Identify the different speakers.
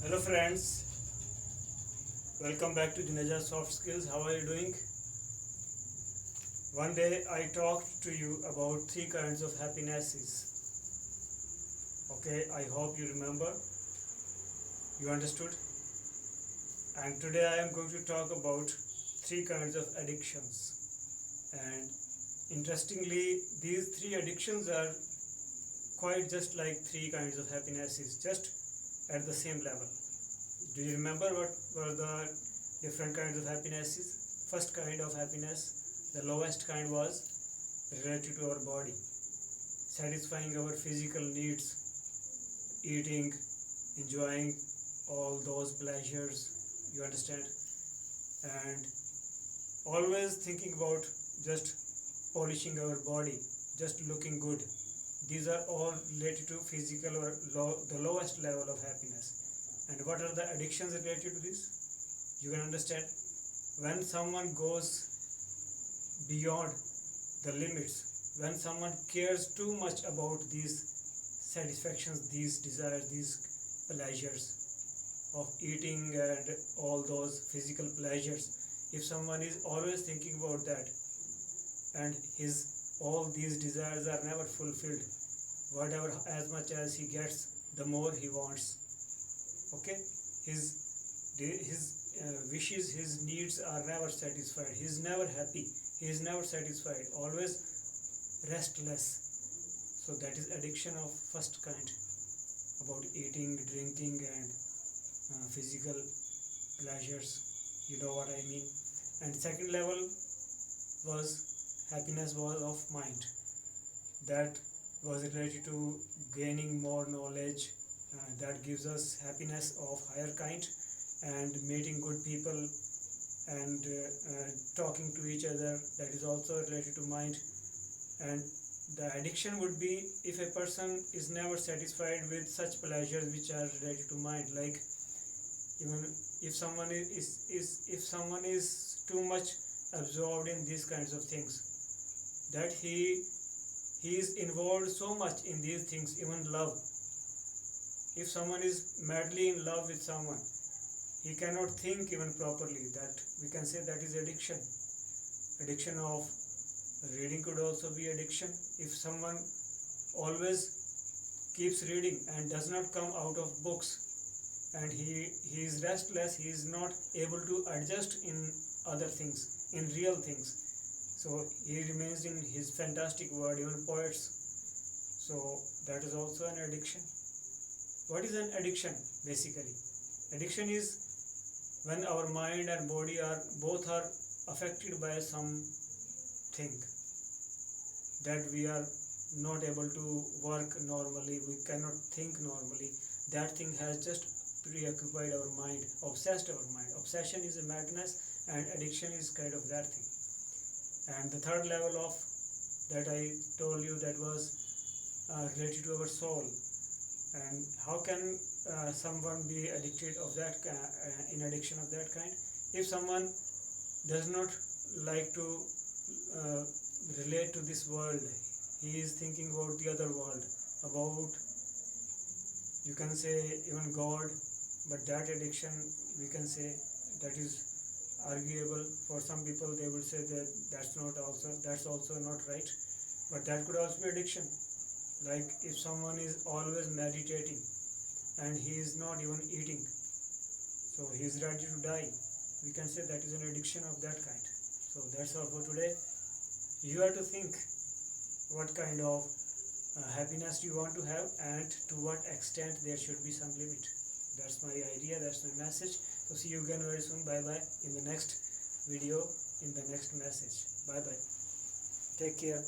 Speaker 1: Hello friends, welcome back to Juneja Soft Skills. How are you doing? One day I talked to you about three kinds of happinesses. Okay, I hope you remember, you understood. And today I am going to talk about three kinds of addictions. And interestingly, these three addictions are quite just like three kinds of happinesses, just at the same level. Do you remember what were the different kinds of happinesses? First kind of happiness, the lowest kind, was related to our body, satisfying our physical needs, eating, enjoying all those pleasures, you understand, and always thinking about just polishing our body, just looking good. These are all related to physical or the lowest level of happiness. And what are the addictions related to this? You can understand, when someone goes beyond the limits, when someone cares too much about these satisfactions, these desires, these pleasures of eating and all those physical pleasures, if someone is always thinking about that and his all these desires are never fulfilled, whatever as much as he gets, the more he wants. Okay, his wishes, his needs are never satisfied. He is never happy. He is never satisfied. Always restless. So that is addiction of first kind, about eating, drinking, and physical pleasures. You know what I mean. And second level was happiness was of mind. That was related to gaining more knowledge, that gives us happiness of higher kind, and meeting good people and talking to each other, that is also related to mind. And the addiction would be if a person is never satisfied with such pleasures which are related to mind, like even if someone if someone is too much absorbed in these kinds of things, that he is involved so much in these things, even love. If someone is madly in love with someone, he cannot think even properly. That we can say that is addiction. Addiction of reading could also be addiction. If someone always keeps reading and does not come out of books, and he is restless, he is not able to adjust in other things, in real things. So he remains in his fantastic world, even poets. So that is also an addiction. What is an addiction basically? Addiction is when our mind and body are both are affected by something, that we are not able to work normally, we cannot think normally. That thing has just preoccupied our mind, obsessed our mind. Obsession is a madness, and addiction is kind of that thing. And the third level of that I told you, that was related to our soul. And how can someone be addicted of that in addiction of that kind? If someone does not like to uh, relate to this world, he is thinking about the other world, about, you can say, even God. But that addiction, we can say, that is arguable. For some people they will say that that's also not right, but that could also be addiction. Like if someone is always meditating and he is not even eating, so he is ready to die, we can say that is an addiction of that kind. So that's all for today. You have to think what kind of happiness you want to have, and to what extent there should be some limit. That's my idea, that's my message. So see you again very soon. Bye bye in the next video, in the next message. Bye bye, take care.